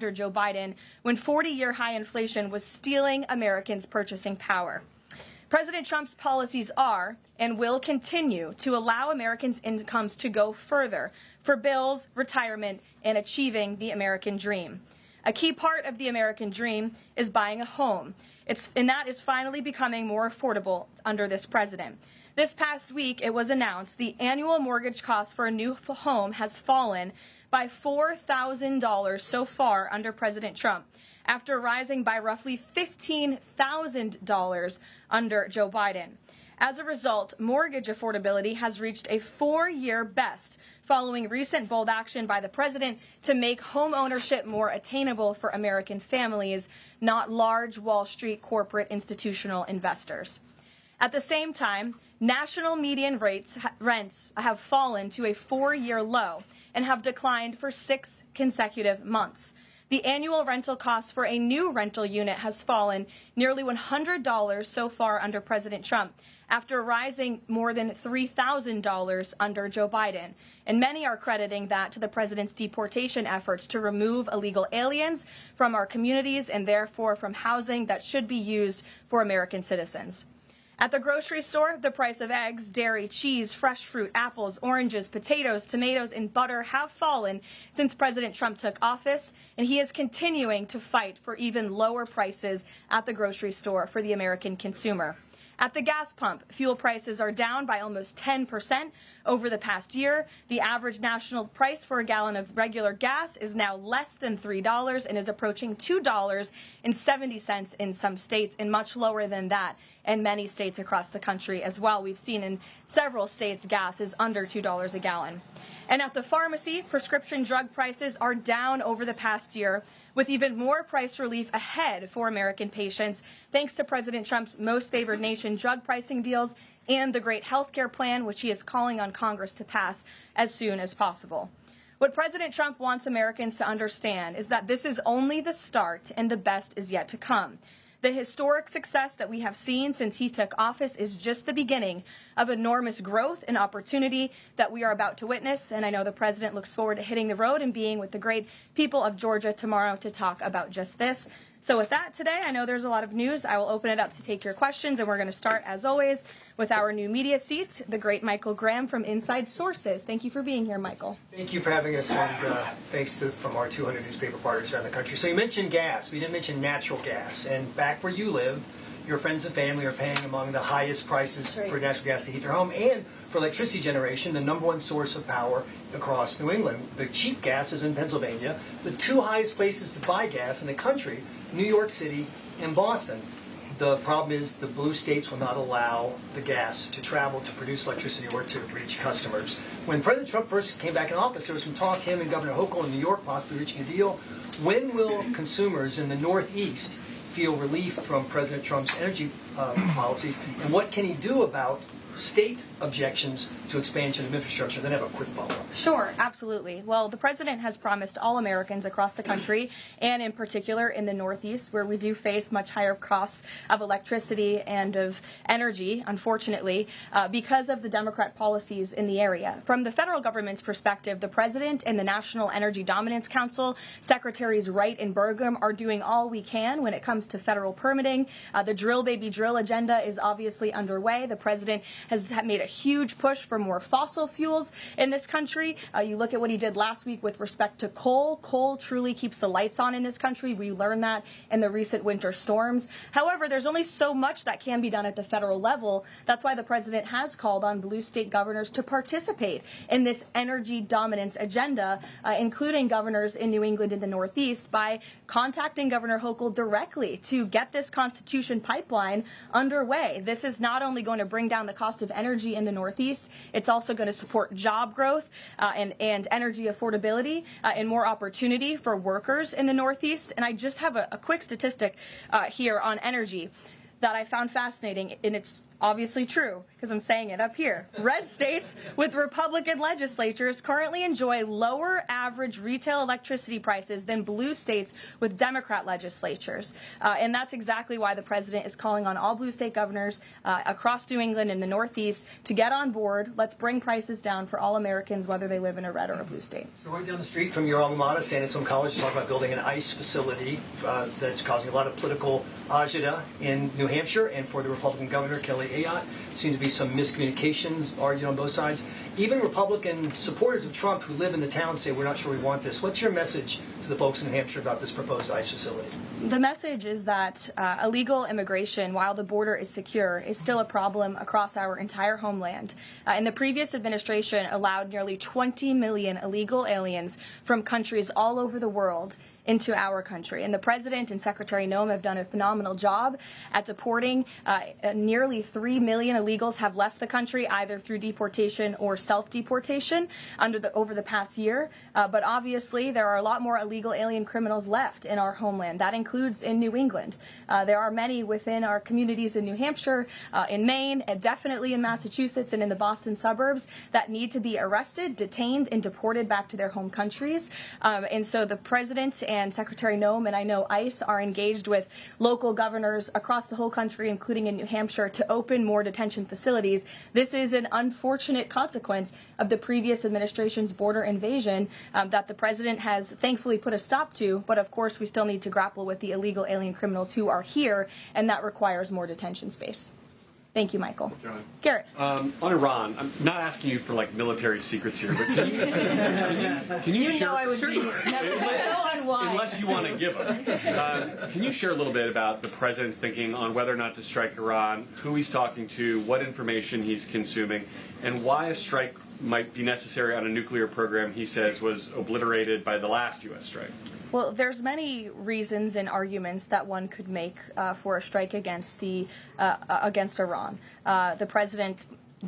under Joe Biden, when 40-year high inflation was stealing Americans' purchasing power. President Trump's policies are and will continue to allow Americans' incomes to go further for bills, retirement, and achieving the American dream. A key part of the American dream is buying a home, and that is finally becoming more affordable under this president. This past week, it was announced the annual mortgage cost for a new home has fallen by $4,000 so far under President Trump, after rising by roughly $15,000 under Joe Biden. As a result, mortgage affordability has reached a 4-year best following recent bold action by the president to make home ownership more attainable for American families, not large Wall Street corporate institutional investors. At the same time, national median rents have fallen to a 4-year low and have declined for 6 consecutive months. The annual rental cost for a new rental unit has fallen nearly $100 so far under President Trump, after rising more than $3,000 under Joe Biden. And many are crediting that to the president's deportation efforts to remove illegal aliens from our communities and therefore from housing that should be used for American citizens. At the grocery store, the price of eggs, dairy, cheese, fresh fruit, apples, oranges, potatoes, tomatoes, and butter have fallen since President Trump took office, and he is continuing to fight for even lower prices at the grocery store for the American consumer. At the gas pump, fuel prices are down by almost 10% over the past year. The average national price for a gallon of regular gas is now less than $3 and is approaching $2.70 in some states, and much lower than that in many states across the country as well. We've seen in several states gas is under $2 a gallon. And at the pharmacy, prescription drug prices are down over the past year, with even more price relief ahead for American patients, thanks to President Trump's most favored nation drug pricing deals and the great health care plan, which he is calling on Congress to pass as soon as possible. What President Trump wants Americans to understand is that this is only the start and the best is yet to come. The historic success that we have seen since he took office is just the beginning of enormous growth and opportunity that we are about to witness. And I know the president looks forward to hitting the road and being with the great people of Georgia tomorrow to talk about just this. So with that today, I know there's a lot of news. I will open it up to take your questions, and we're going to start, as always, with our new media seat, the great Michael Graham from Inside Sources. Thank you for being here, Michael. Thank you for having us, and thanks from our 200 newspaper partners around the country. So you mentioned gas. We didn't mention natural gas. And back where you live, your friends and family are paying among the highest prices for natural gas to heat their home and for electricity generation, the #1 source of power across New England. The cheap gas is in Pennsylvania. The 2 highest places to buy gas in the country, New York City and Boston. The problem is the blue states will not allow the gas to travel to produce electricity or to reach customers. When President Trump first came back in office, there was some talk, him and Governor Hochul in New York possibly reaching a deal. When will consumers in the Northeast feel relief from President Trump's energy policies, and what can he do about state objections to expansion of infrastructure? Then have a quick follow-up. Sure, absolutely. Well, the president has promised all Americans across the country, and in particular in the Northeast, where we do face much higher costs of electricity and of energy, unfortunately, because of the Democrat policies in the area. From the federal government's perspective, the president and the National Energy Dominance Council, Secretaries Wright and Burgum, are doing all we can when it comes to federal permitting. The drill, baby, drill agenda is obviously underway. The president has made a huge push for more fossil fuels in this country. You look at what he did last week with respect to coal. Coal truly keeps the lights on in this country. We learned that in the recent winter storms. However, there's only so much that can be done at the federal level. That's why the president has called on blue state governors to participate in this energy dominance agenda, including governors in New England and the Northeast, by contacting Governor Hochul directly to get this Constitution pipeline underway. This is not only going to bring down the cost of energy in the Northeast, it's also going to support job growth and energy affordability and more opportunity for workers in the Northeast. And I just have a quick statistic here on energy that I found fascinating, and it's Obviously true, because I'm saying it up here. Red states with Republican legislatures currently enjoy lower average retail electricity prices than blue states with Democrat legislatures. And that's exactly why the president is calling on all blue state governors across New England and the Northeast to get on board. Let's bring prices down for all Americans, whether they live in a red or a blue state. So right down the street from your alma mater, San Antonio College, talk about building an ICE facility that's causing a lot of political agita in New Hampshire, and for the Republican governor, Kelly Ayotte. Seems to be some miscommunications argued on both sides. Even Republican supporters of Trump who live in the town say, we're not sure we want this. What's your message to the folks in New Hampshire about this proposed ICE facility? The message is that illegal immigration, while the border is secure, is still a problem across our entire homeland. And the previous administration allowed nearly 20 million illegal aliens from countries all over the world into our country. And the President and Secretary Noem have done a phenomenal job at deporting. Nearly 3 million illegals have left the country either through deportation or self-deportation over the past year. But obviously, there are a lot more illegal alien criminals left in our homeland. That includes in New England. There are many within our communities in New Hampshire, in Maine, and definitely in Massachusetts and in the Boston suburbs that need to be arrested, detained, and deported back to their home countries. And so the President and Secretary Noem, and I know ICE, are engaged with local governors across the whole country, including in New Hampshire, to open more detention facilities. This is an unfortunate consequence of the previous administration's border invasion that the President has thankfully put a stop to, but of course we still need to grapple with the illegal alien criminals who are here, and that requires more detention space. Thank you, Michael. John. Garrett. On Iran, I'm not asking you for like military secrets here, but can you share? Know I would be so unwise. Unless you want to give them. Can you share a little bit about the president's thinking on whether or not to strike Iran, who he's talking to, what information he's consuming, and why a strike might be necessary on a nuclear program he says was obliterated by the last U.S. strike? Well, there's many reasons and arguments that one could make for a strike against Iran. The president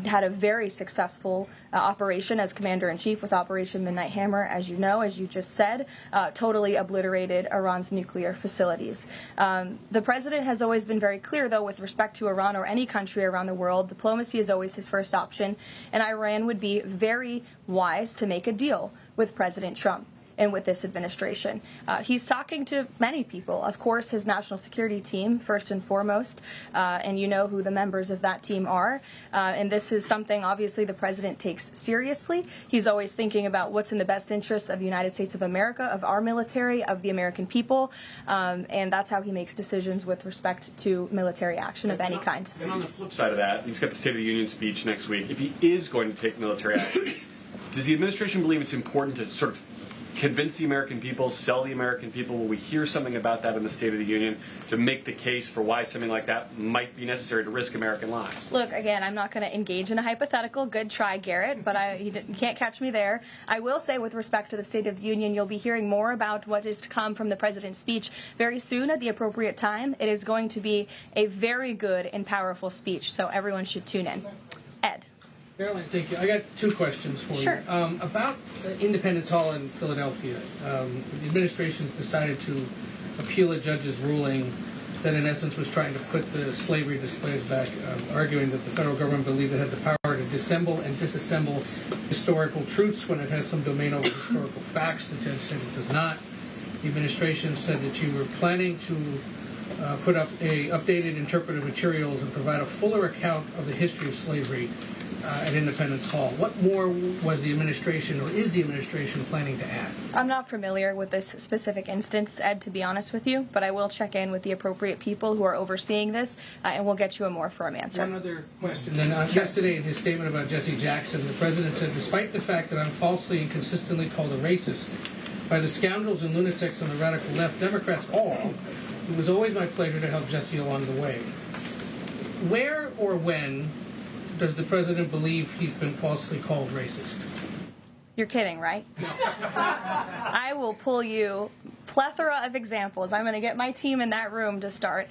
had a very successful operation as commander-in-chief with Operation Midnight Hammer, as you know, as you just said, totally obliterated Iran's nuclear facilities. The president has always been very clear, though, with respect to Iran or any country around the world, diplomacy is always his first option, and Iran would be very wise to make a deal with President Trump and with this administration. He's talking to many people. Of course, his national security team, first and foremost, and you know who the members of that team are. And this is something, obviously, the president takes seriously. He's always thinking about what's in the best interest of the United States of America, of our military, of the American people, and that's how he makes decisions with respect to military action of any kind. And on the flip side of that, he's got the State of the Union speech next week. If he is going to take military action, does the administration believe it's important to sort of convince the American people, sell the American people? Will we hear something about that in the State of the Union to make the case for why something like that might be necessary to risk American lives? Look, again, I'm not going to engage in a hypothetical. Good try, Garrett, but you can't catch me there. I will say, with respect to the State of the Union, you'll be hearing more about what is to come from the president's speech very soon at the appropriate time. It is going to be a very good and powerful speech, so everyone should tune in. Ed. Karoline, thank you. I got two questions for Sure. you. About Independence Hall in Philadelphia, the administration's decided to appeal a judge's ruling that in essence was trying to put the slavery displays back, arguing that the federal government believed it had the power to disassemble and disassemble historical truths when it has some domain over historical facts. The judge said it does not. The administration said that you were planning to put up updated interpretive materials and provide a fuller account of the history of slavery at Independence Hall. What more was the administration, or is the administration, planning to add? I'm not familiar with this specific instance, Ed, to be honest with you, but I will check in with the appropriate people who are overseeing this, and we'll get you a more firm answer. One other question. Then yesterday, in his statement about Jesse Jackson, the president said, despite the fact that I'm falsely and consistently called a racist by the scoundrels and lunatics on the radical left, Democrats all, it was always my pleasure to help Jesse along the way. Where or when does the president believe he's been falsely called racist? You're kidding, right? No. I will pull plethora of examples. I'm going to get my team in that room to start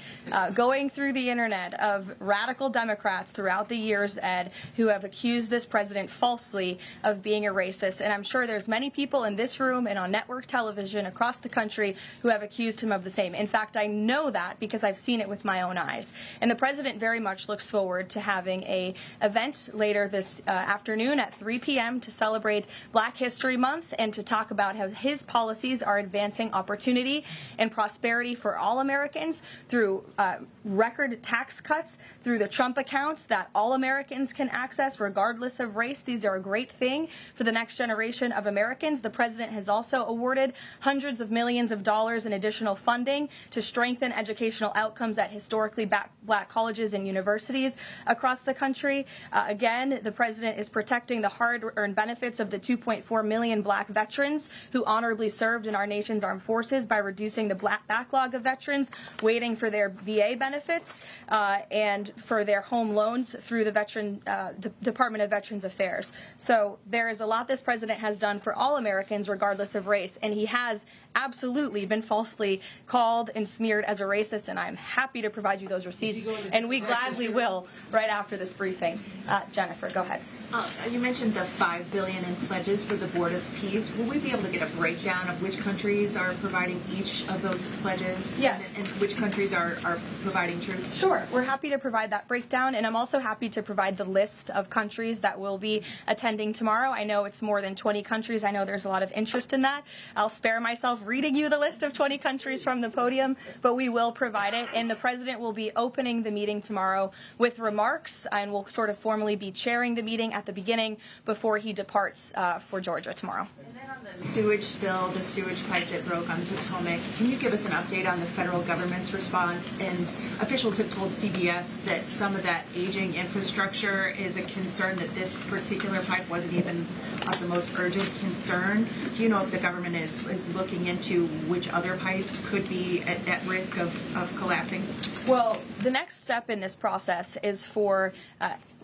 going through the internet of radical Democrats throughout the years, Ed, who have accused this president falsely of being a racist. And I'm sure there's many people in this room and on network television across the country who have accused him of the same. In fact, I know that because I've seen it with my own eyes. And the president very much looks forward to having an event later this afternoon at 3 p.m. to celebrate Black History Month and to talk about how his policies are advancing opportunity and prosperity for all Americans through record tax cuts, through the Trump accounts that all Americans can access regardless of race. These are a great thing for the next generation of Americans. The president has also awarded hundreds of millions of dollars in additional funding to strengthen educational outcomes at historically black colleges and universities across the country. Again, the president is protecting the hard-earned benefits of the 2.4 million black veterans who honorably served in our nation's armed forces by reducing the black backlog of veterans waiting for their VA benefits and for their home loans through the Department of Veterans Affairs. So there is a lot this president has done for all Americans regardless of race, and he has absolutely been falsely called and smeared as a racist, and I'm happy to provide you those receipts, and we gladly will right after this briefing. Jennifer, go ahead. You mentioned the $5 billion in pledges for the Board of Peace. Will we be able to get a breakdown of which countries are providing each of those pledges? Yes. And which countries are providing troops? Sure. We're happy to provide that breakdown, and I'm also happy to provide the list of countries that will be attending tomorrow. I know it's more than 20 countries. I know there's a lot of interest in that. I'll spare myself reading you the list of 20 countries from the podium, but we will provide it, and the president will be opening the meeting tomorrow with remarks, and will sort of formally be chairing the meeting at the beginning before he departs for Georgia tomorrow. And then on the sewage spill, the sewage pipe that broke on Potomac, can you give us an update on the federal government's response? And officials have told CBS that some of that aging infrastructure is a concern, that this particular pipe wasn't even of the most urgent concern. Do you know if the government is looking into which other pipes could be at risk of collapsing? Well, the next step in this process is for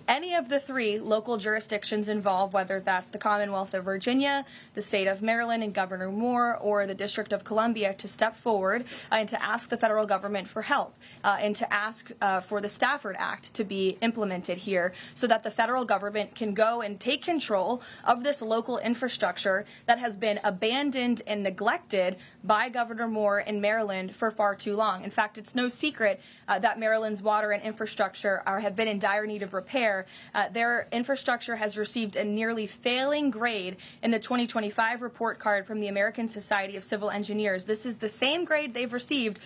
any of the three local jurisdictions involved, whether that's the Commonwealth of Virginia, the state of Maryland and Governor Moore, or the District of Columbia, to step forward and to ask the federal government for help and to ask for the Stafford Act to be implemented here so that the federal government can go and take control of this local infrastructure that has been abandoned and neglected by Governor Moore in Maryland for far too long. In fact, it's no secret that Maryland's water and infrastructure have been in dire need of repair. Their infrastructure has received a nearly failing grade in the 2025 report card from the American Society of Civil Engineers. This is the same grade they've received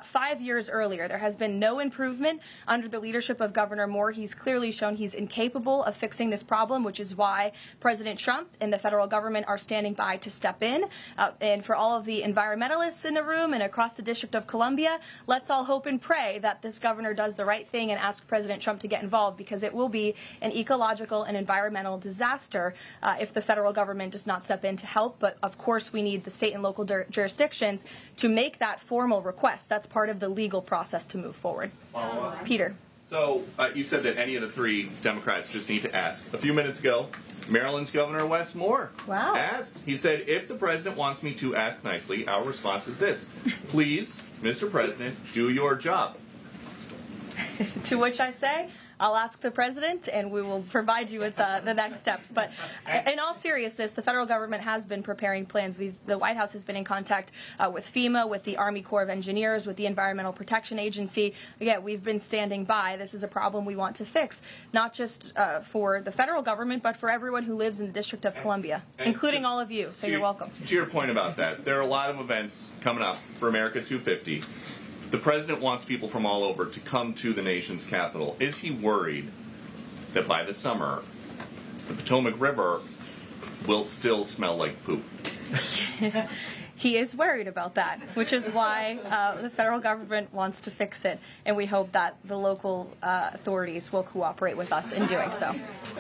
5 years earlier. There has been no improvement under the leadership of Governor Moore. He's clearly shown he's incapable of fixing this problem, which is why President Trump and the federal government are standing by to step in. And for all of the environmentalists in the room and across the District of Columbia, let's all hope and pray that this governor does the right thing and ask President Trump to get involved, because it will be an ecological and environmental disaster if the federal government does not step in to help. But of course, we need the state and local jurisdictions to make that formal request. That's part of the legal process to move forward. Peter. So you said that any of the three Democrats just need to ask. A few minutes ago, Maryland's Governor Wes Moore asked. He said, if the president wants me to ask nicely, our response is this: please, Mr. President, do your job. To which I say, I'll ask the president, and we will provide you with the next steps. But in all seriousness, the federal government has been preparing plans. The White House has been in contact with FEMA, with the Army Corps of Engineers, with the Environmental Protection Agency. Again, we've been standing by. This is a problem we want to fix, not just for the federal government, but for everyone who lives in the District of Columbia, including all of you. So you're welcome. To your point about that, there are a lot of events coming up for America 250. The president wants people from all over to come to the nation's capital. Is he worried that by the summer, the Potomac River will still smell like poop? He is worried about that, which is why the federal government wants to fix it, and we hope that the local authorities will cooperate with us in doing so.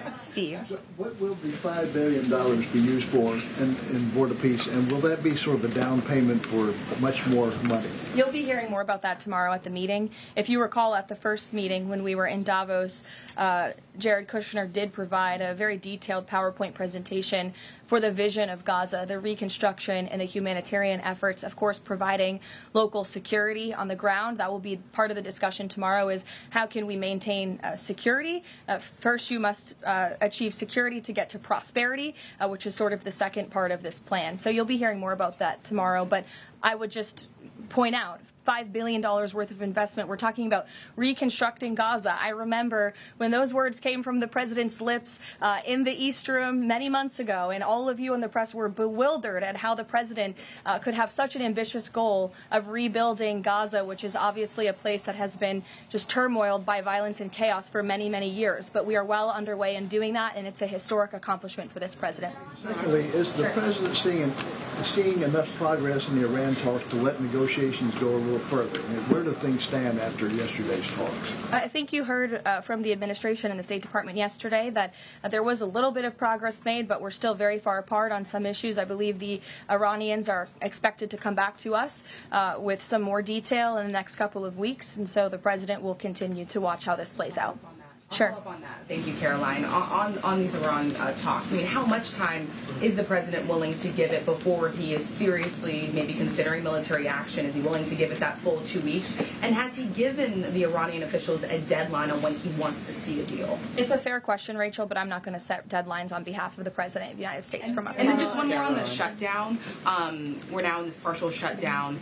Steve. So what will the $5 billion be used for in Board of Peace, and will that be sort of a down payment for much more money? You'll be hearing more about that tomorrow at the meeting. If you recall, at the first meeting when we were in Davos, Jared Kushner did provide a very detailed PowerPoint presentation for the vision of Gaza, the reconstruction and the humanitarian efforts, of course, providing local security on the ground. That will be part of the discussion tomorrow, is how can we maintain security? First, you must achieve security to get to prosperity, which is sort of the second part of this plan. So you'll be hearing more about that tomorrow, but I would just point out $5 billion worth of investment. We're talking about reconstructing Gaza. I remember when those words came from the president's lips in the East Room many months ago, and all of you in the press were bewildered at how the president could have such an ambitious goal of rebuilding Gaza, which is obviously a place that has been just turmoiled by violence and chaos for many, many years. But we are well underway in doing that, and it's a historic accomplishment for this president. Secondly, is the president seeing enough progress in the Iran talks to let negotiations go a little further? I mean, where do things stand after yesterday's talks? I think you heard from the administration and the State Department yesterday that there was a little bit of progress made, but we're still very far apart on some issues. I believe the Iranians are expected to come back to us with some more detail in the next couple of weeks, and so the president will continue to watch how this plays out. Sure. Follow up on that. Thank you, Karoline. On these Iran talks, I mean, how much time is the president willing to give it before he is seriously maybe considering military action? Is he willing to give it that full 2 weeks? And has he given the Iranian officials a deadline on when he wants to see a deal? It's a fair question, Rachel, but I'm not going to set deadlines on behalf of the president of the United States from up here. And then just one more on the shutdown. We're now in this partial shutdown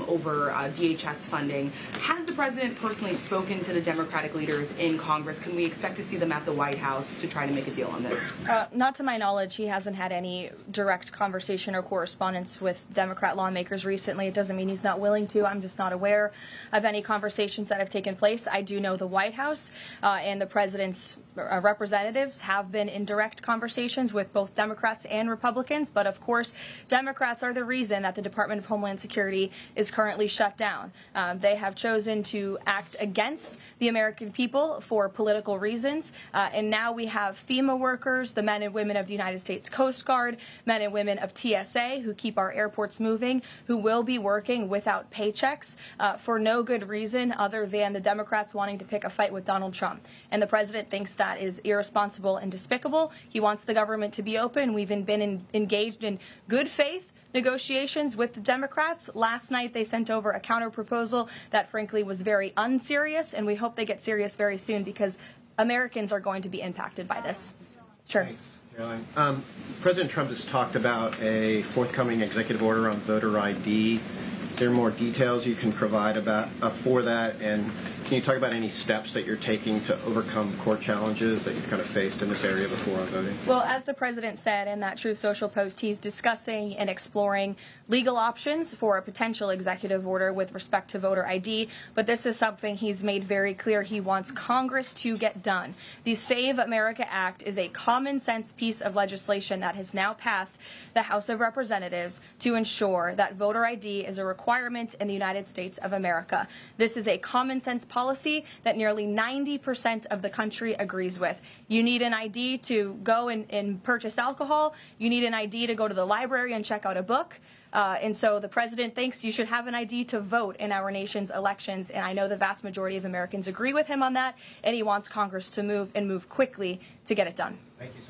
over DHS funding. Has the president personally spoken to the Democratic leaders in Congress? Can we expect to see them at the White House to try to make a deal on this? Not to my knowledge. He hasn't had any direct conversation or correspondence with Democrat lawmakers recently. It doesn't mean he's not willing to. I'm just not aware of any conversations that have taken place. I do know the White House and the president's representatives have been in direct conversations with both Democrats and Republicans, but of course Democrats are the reason that the Department of Homeland Security is currently shut down. They have chosen to act against the American people for political reasons, and now we have FEMA workers, the men and women of the United States Coast Guard, men and women of TSA who keep our airports moving, who will be working without paychecks for no good reason other than the Democrats wanting to pick a fight with Donald Trump. And the president thinks that is irresponsible and despicable. He wants the government to be open. We've been engaged in good faith negotiations with the Democrats. Last night they sent over a counter-proposal that frankly was very unserious, and we hope they get serious very soon because Americans are going to be impacted by this. Sure. Thanks, Caroline. President Trump has talked about a forthcoming executive order on voter ID. Is there more details you can provide about for that? And can you talk about any steps that you're taking to overcome court challenges that you've kind of faced in this area before on voting? Well, as the president said in that Truth Social post, he's discussing and exploring legal options for a potential executive order with respect to voter ID, but this is something he's made very clear he wants Congress to get done. The Save America Act is a common sense piece of legislation that has now passed the House of Representatives to ensure that voter ID is a requirement in the United States of America. This is a common sense policy that nearly 90% of the country agrees with. You need an ID to go and purchase alcohol. You need an ID to go to the library and check out a book. And so the president thinks you should have an ID to vote in our nation's elections. And I know the vast majority of Americans agree with him on that. And he wants Congress to move quickly to get it done. Thank you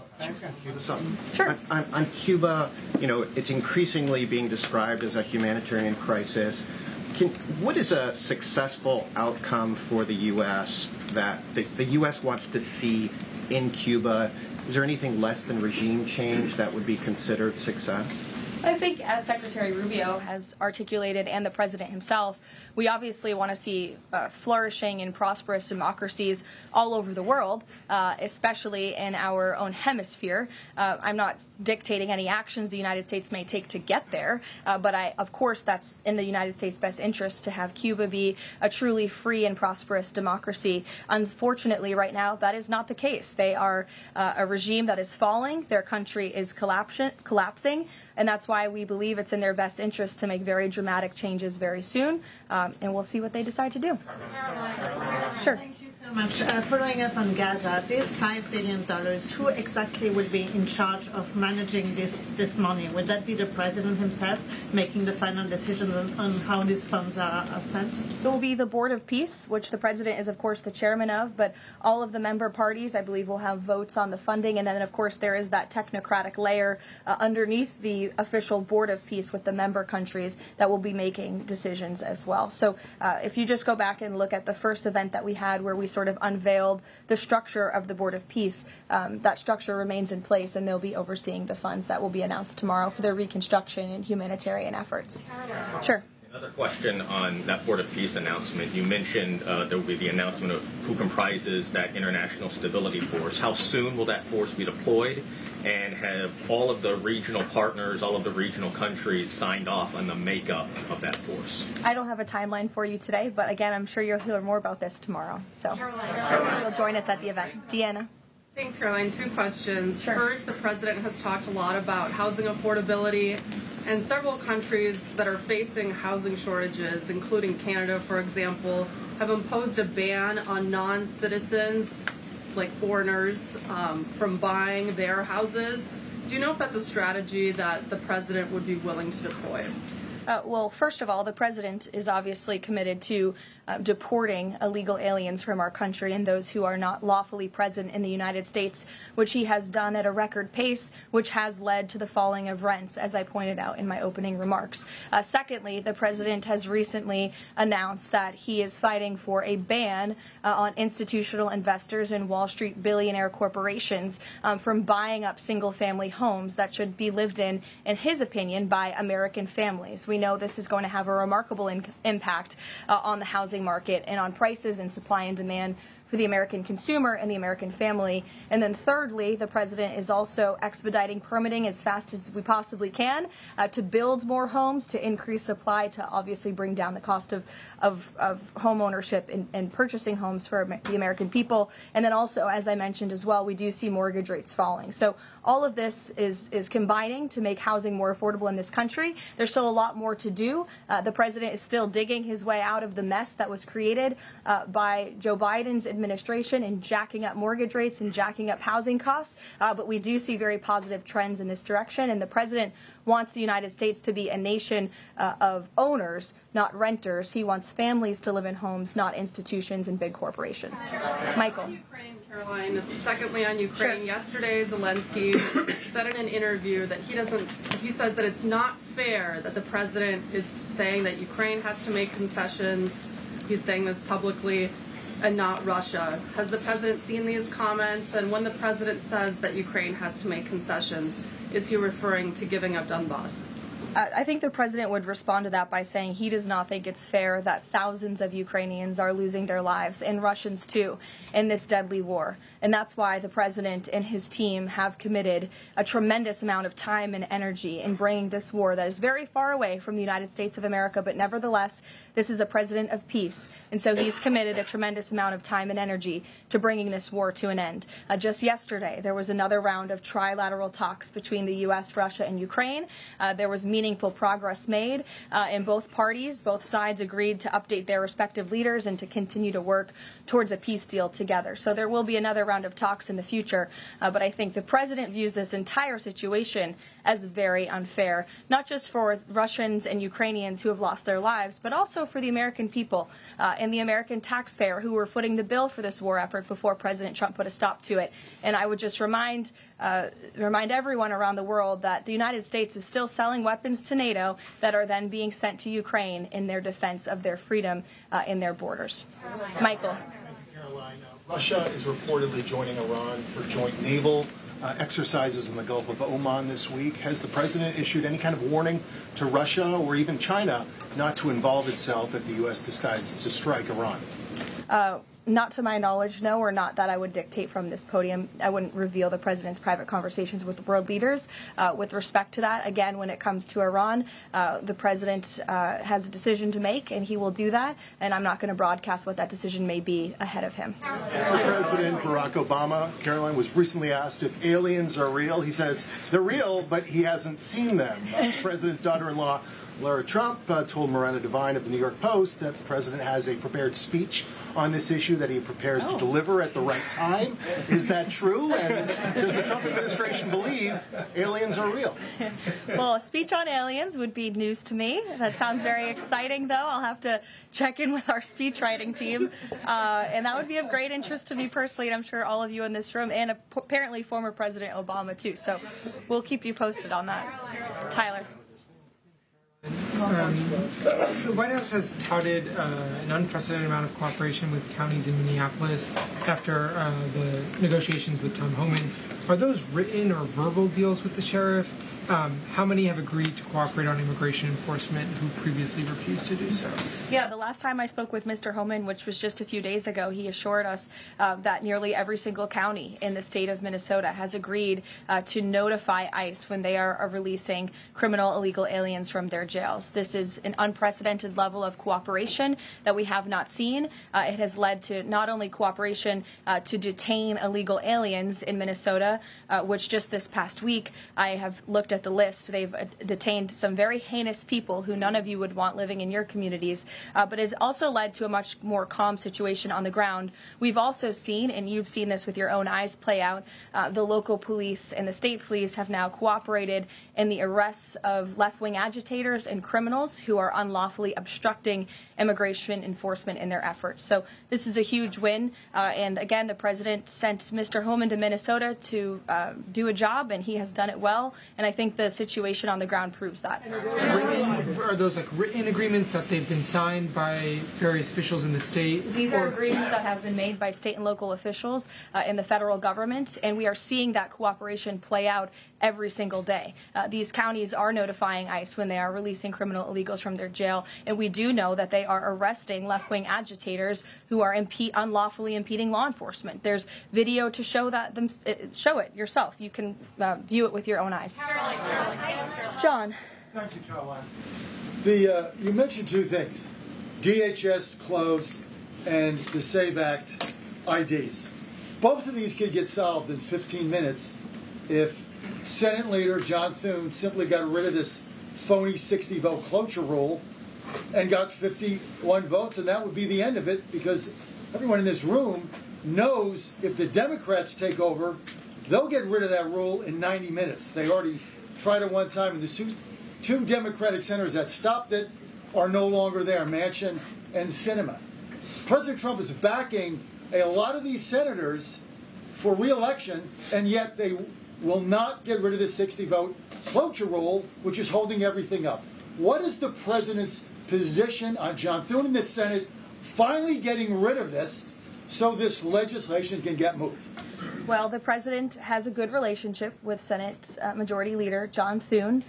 so much. Sure. On Cuba, you know, it's increasingly being described as a humanitarian crisis. What is a successful outcome for the U.S. that the U.S. wants to see in Cuba? Is there anything less than regime change that would be considered success? I think, as Secretary Rubio has articulated and the president himself, we obviously want to see flourishing and prosperous democracies all over the world, especially in our own hemisphere. I'm not dictating any actions the United States may take to get there, but of course that's in the United States' best interest to have Cuba be a truly free and prosperous democracy. Unfortunately, right now, that is not the case. They are a regime that is falling. Their country is collapsing, and that's why we believe it's in their best interest to make very dramatic changes very soon, and we'll see what they decide to do. Karoline, Sure. thank you so Much. Following up on Gaza, this $5 billion, who exactly will be in charge of managing this money? Would that be the president himself making the final decision on how these funds are spent? It will be the Board of Peace, which the president is, of course, the chairman of, but all of the member parties, I believe, will have votes on the funding. And then, of course, there is that technocratic layer underneath the official Board of Peace with the member countries that will be making decisions as well. So if you just go back and look at the first event that we had where we sort of unveiled the structure of the Board of Peace, that structure remains in place, and they'll be overseeing the funds that will be announced tomorrow for their reconstruction and humanitarian efforts. Sure. Another question on that Board of Peace announcement. You mentioned there will be the announcement of who comprises that International Stability Force. How soon will that force be deployed? And have all of the regional partners, all of the regional countries signed off on the makeup of that force? I don't have a timeline for you today, but again, I'm sure you'll hear more about this tomorrow. So you'll join us at the event. Deanna. Thanks, Caroline. Two questions. Sure. First, the president has talked a lot about housing affordability, and several countries that are facing housing shortages, including Canada, for example, have imposed a ban on non-citizens, like foreigners, from buying their houses. Do you know if that's a strategy that the president would be willing to deploy? Well, first of all, the president is obviously committed to deporting illegal aliens from our country and those who are not lawfully present in the United States, which he has done at a record pace, which has led to the falling of rents, as I pointed out in my opening remarks. Secondly, the president has recently announced that he is fighting for a ban on institutional investors and Wall Street billionaire corporations from buying up single-family homes that should be lived in his opinion, by American families. We know this is going to have a remarkable impact on the housing market and on prices and supply and demand for the American consumer and the American family. And then thirdly, the president is also expediting permitting as fast as we possibly can to build more homes, to increase supply, to obviously bring down the cost of home ownership and purchasing homes for the American people. And then also, as I mentioned as well, we do see mortgage rates falling. So all of this is combining to make housing more affordable in this country. There's still a lot more to do. The president is still digging his way out of the mess that was created by Joe Biden's administration in jacking up mortgage rates and jacking up housing costs. But we do see very positive trends in this direction. And the president wants the United States to be a nation of owners, not renters. He wants families to live in homes, not institutions and big corporations. Michael. Ukraine, Caroline. Secondly, on Ukraine, Sure. Yesterday Zelensky said in an interview that he says that it's not fair that the president is saying that Ukraine has to make concessions. He's saying this publicly, and not Russia. Has the president seen these comments? And when the president says that Ukraine has to make concessions, is he referring to giving up Donbass? I think the president would respond to that by saying he does not think it's fair that thousands of Ukrainians are losing their lives, and Russians too, in this deadly war. And that's why the president and his team have committed a tremendous amount of time and energy in bringing this war that is very far away from the United States of America, but nevertheless, this is a president of peace. And so he's committed a tremendous amount of time and energy to bringing this war to an end. Just yesterday, there was another round of trilateral talks between the U.S., Russia, and Ukraine. There was meaningful progress made in both parties. Both sides agreed to update their respective leaders and to continue to work towards a peace deal together. So there will be another round of talks in the future. But I think the president views this entire situation as very unfair, not just for Russians and Ukrainians who have lost their lives, but also for the American people and the American taxpayer who were footing the bill for this war effort before President Trump put a stop to it. And I would just remind everyone around the world that the United States is still selling weapons to NATO that are then being sent to Ukraine in their defense of their freedom in their borders. Michael. Caroline, Russia is reportedly joining Iran for joint naval exercises in the Gulf of Oman this week. Has the president issued any kind of warning to Russia or even China not to involve itself if the U.S. decides to strike Iran? Not to my knowledge, no, or not that I would dictate from this podium. I wouldn't reveal the president's private conversations with world leaders. With respect to that, again, when it comes to Iran, the president has a decision to make, and he will do that, and I'm not going to broadcast what that decision may be ahead of him. President Barack Obama, Caroline, was recently asked if aliens are real. He says they're real, but he hasn't seen them. The president's daughter-in-law Lara Trump told Miranda Devine of the New York Post that the president has a prepared speech on this issue that he prepares to deliver at the right time. Is that true? And does the Trump administration believe aliens are real? Well, a speech on aliens would be news to me. That sounds very exciting, though. I'll have to check in with our speech writing team. And that would be of great interest to me personally, and I'm sure all of you in this room, and apparently former President Obama, too. So we'll keep you posted on that. Tyler. The White House has touted an unprecedented amount of cooperation with counties in Minneapolis after the negotiations with Tom Homan. Are those written or verbal deals with the sheriff? How many have agreed to cooperate on immigration enforcement who previously refused to do so? Yeah, the last time I spoke with Mr. Homan, which was just a few days ago, he assured us that nearly every single county in the state of Minnesota has agreed to notify ICE when they are releasing criminal illegal aliens from their jails. This is an unprecedented level of cooperation that we have not seen. It has led to not only cooperation to detain illegal aliens in Minnesota, which just this past week I have looked at the list. They've detained some very heinous people who none of you would want living in your communities, but has also led to a much more calm situation on the ground. We've also seen, and you've seen this with your own eyes play out, the local police and the state police have now cooperated in the arrests of left-wing agitators and criminals who are unlawfully obstructing immigration enforcement in their efforts. So this is a huge win, and again, the president sent Mr. Homan to Minnesota to do a job, and he has done it well, and I think the situation on the ground proves that. Are those like written agreements that they've been signed by various officials in the state? These are agreements that have been made by state and local officials in the federal government, and we are seeing that cooperation play out every single day. These counties are notifying ICE when they are releasing criminal illegals from their jail, and we do know that they are arresting left-wing agitators who are unlawfully impeding law enforcement. There's video to show that. Show it yourself. You can view it with your own eyes. John. Thank you, Caroline. You mentioned two things: DHS closed and the SAVE Act IDs. Both of these could get solved in 15 minutes if Senate Leader John Thune simply got rid of this phony 60-vote cloture rule and got 51 votes, and that would be the end of it, because everyone in this room knows if the Democrats take over, they'll get rid of that rule in 90 minutes. They already tried it one time, and the two Democratic senators that stopped it are no longer there, Manchin and Sinema. President Trump is backing a lot of these senators for re-election, and yet they will not get rid of the 60-vote cloture rule, which is holding everything up. What is the president's position on John Thune in the Senate finally getting rid of this so this legislation can get moved? Well, the president has a good relationship with Senate Majority Leader John Thune.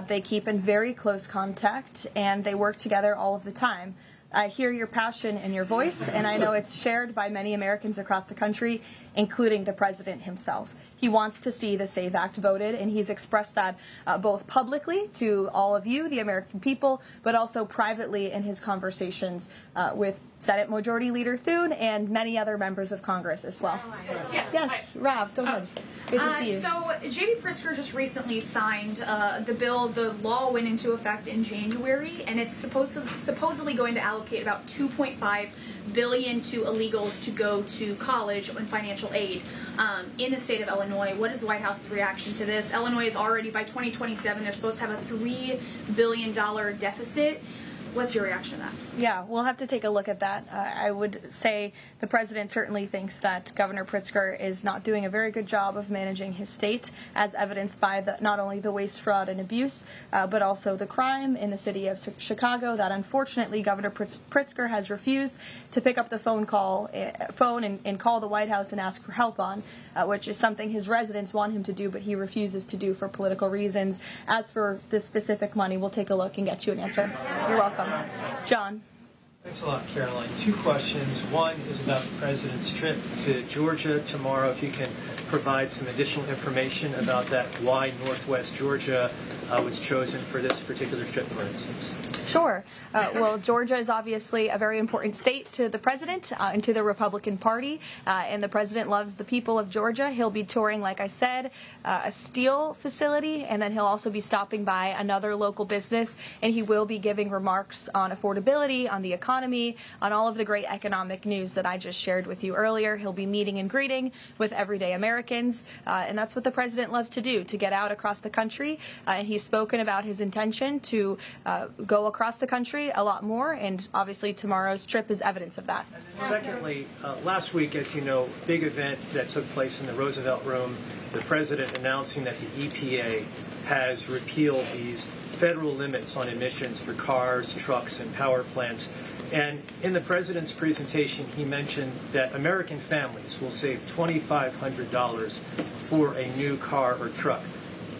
They keep in very close contact, and they work together all of the time. I hear your passion in your voice, and I know it's shared by many Americans across the country, including the president himself. He wants to see the SAVE Act voted, and he's expressed that both publicly to all of you, the American people, but also privately in his conversations with Senate Majority Leader Thune and many other members of Congress as well. Yes, Rav, go ahead. Good to see you. So J.B. Pritzker just recently signed the bill. The law went into effect in January, and it's supposedly going to allocate about $2.5 billion to illegals to go to college and financial aid in the state of Illinois. What is the White House's reaction to this? Illinois is already, by 2027, they're supposed to have a $3 billion deficit. What's your reaction to that? Yeah, we'll have to take a look at that. I would say the president certainly thinks that Governor Pritzker is not doing a very good job of managing his state, as evidenced by not only the waste, fraud, and abuse, but also the crime in the city of Chicago that unfortunately Governor Pritzker has refused to pick up the phone and call the White House and ask for help on, which is something his residents want him to do, but he refuses to do for political reasons. As for the specific money, we'll take a look and get you an answer. You're welcome. John. Thanks a lot, Caroline. Two questions. One is about the president's trip to Georgia tomorrow. If you can provide some additional information about that, why Northwest Georgia, was chosen for this particular trip, for instance? Sure. Well, Georgia is obviously a very important state to the president and to the Republican Party, and the president loves the people of Georgia. He'll be touring, like I said, a steel facility, and then he'll also be stopping by another local business, and he will be giving remarks on affordability, on the economy, on all of the great economic news that I just shared with you earlier. He'll be meeting and greeting with everyday Americans, and that's what the president loves to do, to get out across the country, and he's spoken about his intention to go across the country a lot more, and obviously tomorrow's trip is evidence of that. Secondly, last week, as you know, big event that took place in the Roosevelt Room, the president announcing that the EPA has repealed these federal limits on emissions for cars, trucks, and power plants. And in the president's presentation, he mentioned that American families will save $2,500 for a new car or truck.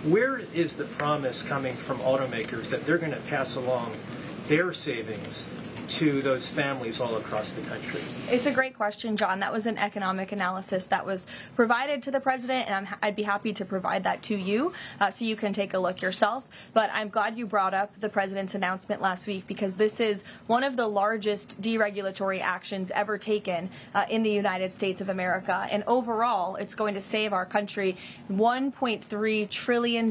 Where is the promise coming from automakers that they're going to pass along their savings to those families all across the country? It's a great question, John. That was an economic analysis that was provided to the president, and I'd be happy to provide that to you so you can take a look yourself. But I'm glad you brought up the president's announcement last week, because this is one of the largest deregulatory actions ever taken in the United States of America. And overall, it's going to save our country $1.3 trillion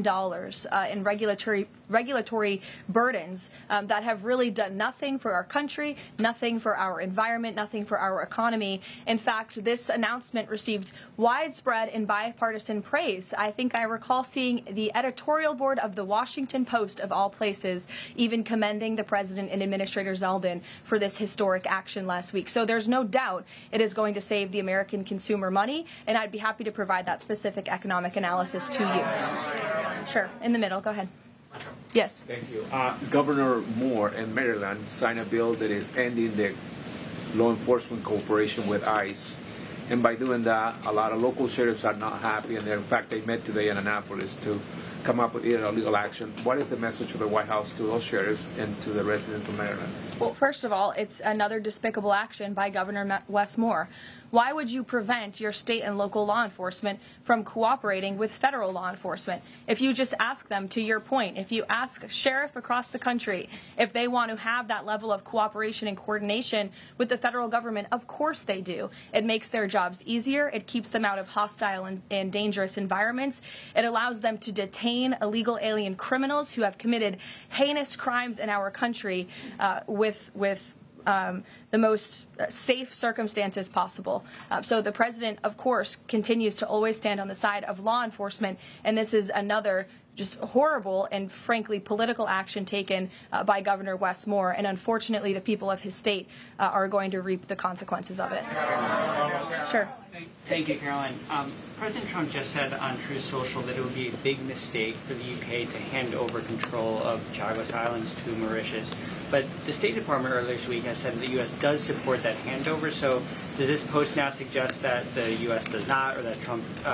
in regulatory burdens that have really done nothing for our country, nothing for our environment, nothing for our economy. In fact, this announcement received widespread and bipartisan praise. I think I recall seeing the editorial board of the Washington Post, of all places, even commending the president and Administrator Zeldin for this historic action last week. So there's no doubt it is going to save the American consumer money, and I'd be happy to provide that specific economic analysis to you. Sure, in the middle, go ahead. Yes. Thank you. Governor Moore in Maryland signed a bill that is ending the law enforcement cooperation with ICE. And by doing that, a lot of local sheriffs are not happy. And in fact, they met today in Annapolis to come up with legal action. What is the message of the White House to those sheriffs and to the residents of Maryland? Well, first of all, it's another despicable action by Governor Wes Moore. Why would you prevent your state and local law enforcement from cooperating with federal law enforcement? If you just ask them, to your point, if you ask a sheriff across the country if they want to have that level of cooperation and coordination with the federal government, of course they do. It makes their jobs easier. It keeps them out of hostile and dangerous environments. It allows them to detain illegal alien criminals who have committed heinous crimes in our country with the most safe circumstances possible. So the president, of course, continues to always stand on the side of law enforcement, and this is another just horrible and frankly political action taken by Governor Wes Moore, and unfortunately the people of his state are going to reap the consequences of it. Sure. Thank you, Caroline. President Trump just said on Truth Social that it would be a big mistake for the UK to hand over control of Chagos Islands to Mauritius. But the State Department earlier this week has said that the U.S. does support that handover. So does this post now suggest that the U.S. does not, or that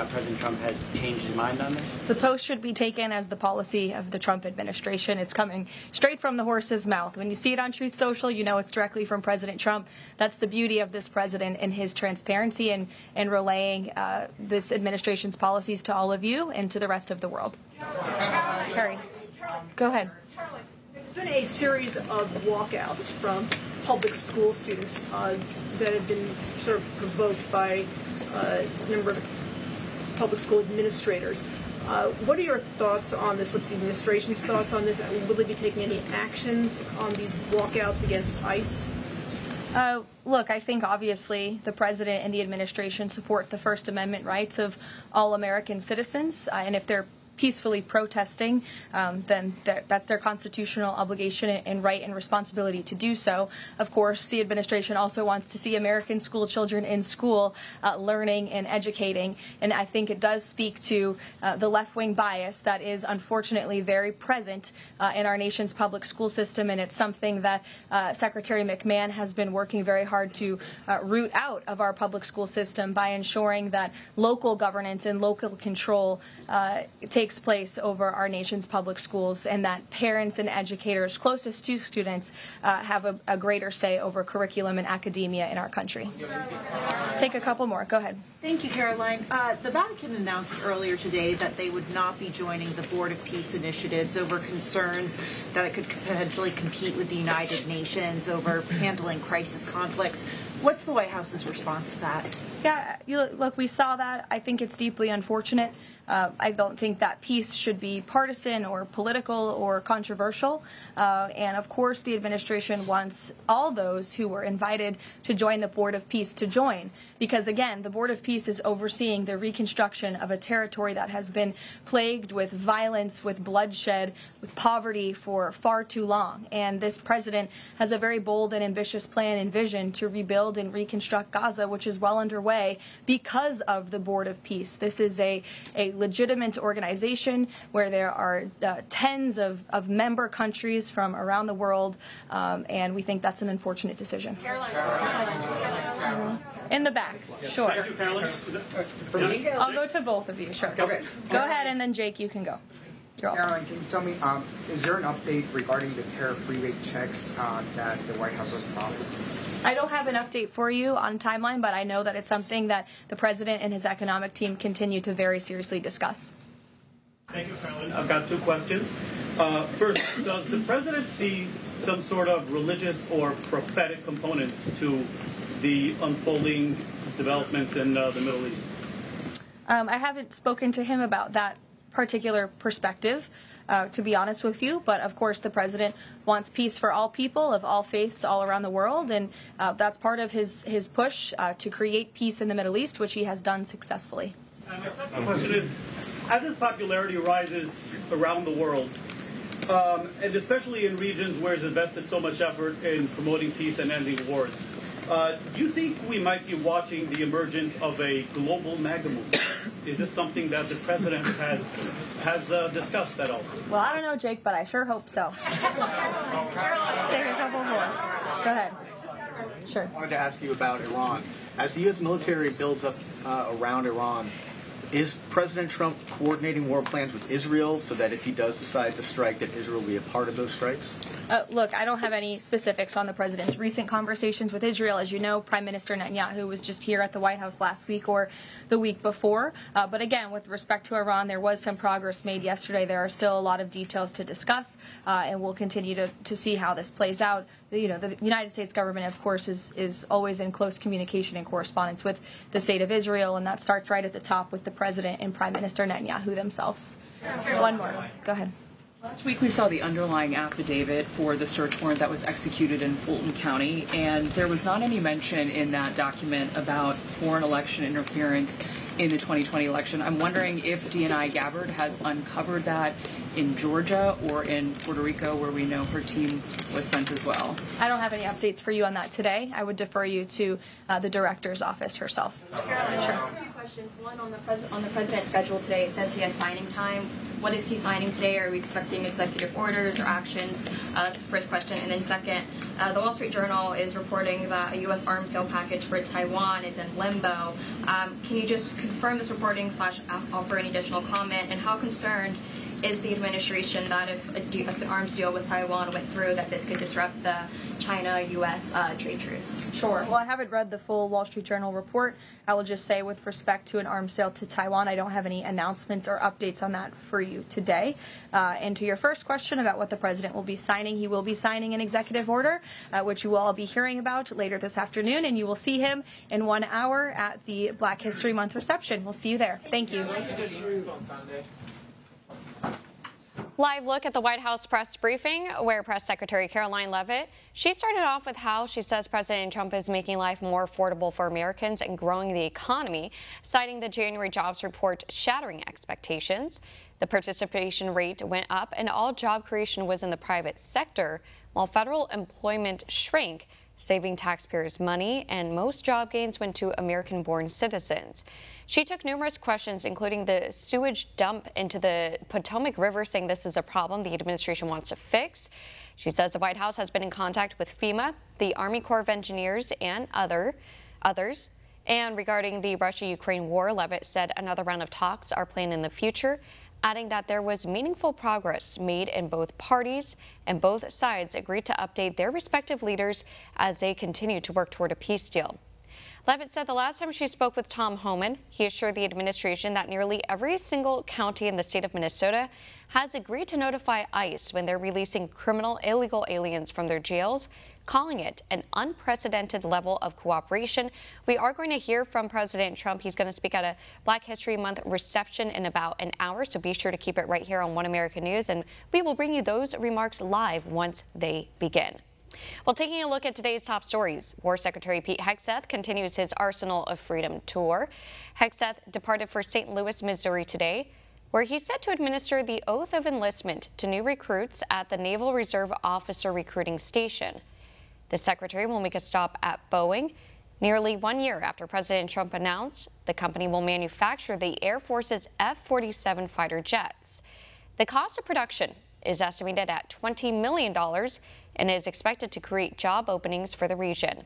President Trump has changed his mind on this? The post should be taken as the policy of the Trump administration. It's coming straight from the horse's mouth. When you see it on Truth Social, you know it's directly from President Trump. That's the beauty of this president and his transparency and relaying this administration's policies to all of you and to the rest of the world. Carrie, go ahead. There's been a series of walkouts from public school students that have been sort of provoked by a number of public school administrators. What are your thoughts on this? What's the administration's thoughts on this? Will they be taking any actions on these walkouts against ICE? Look, I think obviously the president and the administration support the First Amendment rights of all American citizens, and if they're peacefully protesting, then that's their constitutional obligation and right and responsibility to do so. Of course, the administration also wants to see American school children in school learning and educating, and I think it does speak to the left-wing bias that is unfortunately very present in our nation's public school system, and it's something that Secretary McMahon has been working very hard to root out of our public school system by ensuring that local governance and local control takes takes place over our nation's public schools, and that parents and educators closest to students have a greater say over curriculum and academia in our country. Take a couple more. Go ahead. Thank you, Caroline. The Vatican announced earlier today that they would not be joining the Board of Peace initiatives over concerns that it could potentially compete with the United Nations over handling crisis conflicts. What's the White House's response to that? Yeah, look, we saw that. I think it's deeply unfortunate. I don't think that peace should be partisan or political or controversial. And of course, the administration wants all those who were invited to join the Board of Peace to join. Because again, the Board of Peace is overseeing the reconstruction of a territory that has been plagued with violence, with bloodshed, with poverty for far too long. And this president has a very bold and ambitious plan and vision to rebuild and reconstruct Gaza, which is well underway because of the Board of Peace. This is a legitimate organization where there are tens of member countries from around the world, and we think that's an unfortunate decision. In the back, sure. Thank you, Caroline. I'll go to both of you, sure. Okay. Go ahead, and then Jake, you can go. Caroline, can you tell me, is there an update regarding the tariff rebate checks that the White House has promised? I don't have an update for you on timeline, but I know that it's something that the president and his economic team continue to very seriously discuss. Thank you, Caroline. I've got two questions. First, does the president see some sort of religious or prophetic component to the unfolding developments in the Middle East? I haven't spoken to him about that particular perspective, to be honest with you, but of course the president wants peace for all people of all faiths all around the world, and that's part of his push to create peace in the Middle East, which he has done successfully. And my second question is, as his popularity rises around the world, and especially in regions where he's invested so much effort in promoting peace and ending wars, do you think we might be watching the emergence of a global MAGA movement? Is this something that the president has discussed at all? Well, I don't know, Jake, but I sure hope so. Take a couple more. Go ahead. Sure. I wanted to ask you about Iran. As the U.S. military builds up around Iran, is President Trump coordinating war plans with Israel so that if he does decide to strike, that Israel will be a part of those strikes? Look, I don't have any specifics on the president's recent conversations with Israel. As you know, Prime Minister Netanyahu was just here at the White House last week or the week before. But again, with respect to Iran, there was some progress made yesterday. There are still a lot of details to discuss, and we'll continue to see how this plays out. You know, the United States government, of course, is always in close communication and correspondence with the state of Israel, and that starts right at the top with the president and Prime Minister Netanyahu themselves. One more. Go ahead. Last week we saw the underlying affidavit for the search warrant that was executed in Fulton County, and there was not any mention in that document about foreign election interference in the 2020 election. I'm wondering if DNI Gabbard has uncovered that in Georgia or in Puerto Rico, where we know her team was sent as well. I don't have any updates for you on that today. I would defer you to the director's office herself. Sure. Two questions. One, on the president's schedule today, it says he has signing time. What is he signing today? Are we expecting executive orders or actions? That's the first question. And then second, the Wall Street Journal is reporting that a U.S. arms sale package for Taiwan is in limbo. Can you just confirm this reporting / offer any additional comment? And how concerned is the administration that if an arms deal with Taiwan went through, that this could disrupt the China-U.S. Trade truce? Sure. Well, I haven't read the full Wall Street Journal report. I will just say with respect to an arms sale to Taiwan, I don't have any announcements or updates on that for you today. And to your first question about what the president will be signing, he will be signing an executive order, which you will all be hearing about later this afternoon, and you will see him in 1 hour at the Black History Month reception. We'll see you there. Thank you. Live look at the White House press briefing, where Press Secretary Karoline Leavitt, she started off with how she says President Trump is making life more affordable for Americans and growing the economy, citing the January jobs report shattering expectations. The participation rate went up and all job creation was in the private sector, while federal employment shrank, saving taxpayers money, and most job gains went to American-born citizens. She took numerous questions, including the sewage dump into the Potomac River, saying this is a problem the administration wants to fix. She says the White House has been in contact with FEMA, the Army Corps of Engineers, and others. And regarding the Russia-Ukraine war, Leavitt said another round of talks are planned in the future. adding that there was meaningful progress made in both parties and both sides agreed to update their respective leaders as they continue to work toward a peace deal. Leavitt said the last time she spoke with Tom Homan, he assured the administration that nearly every single county in the state of Minnesota has agreed to notify ICE when they're releasing criminal illegal aliens from their jails, calling it an unprecedented level of cooperation. We are going to hear from President Trump. He's going to speak at a Black History Month reception in about an hour, so be sure to keep it right here on One American News, and we will bring you those remarks live once they begin. Well, taking a look at today's top stories, War Secretary Pete Hegseth continues his Arsenal of Freedom tour. Hegseth departed for St. Louis, Missouri today, where he's set to administer the oath of enlistment to new recruits at the Naval Reserve Officer Recruiting Station. The secretary will make a stop at Boeing nearly 1 year after President Trump announced the company will manufacture the Air Force's F-47 fighter jets. The cost of production is estimated at $20 million and is expected to create job openings for the region.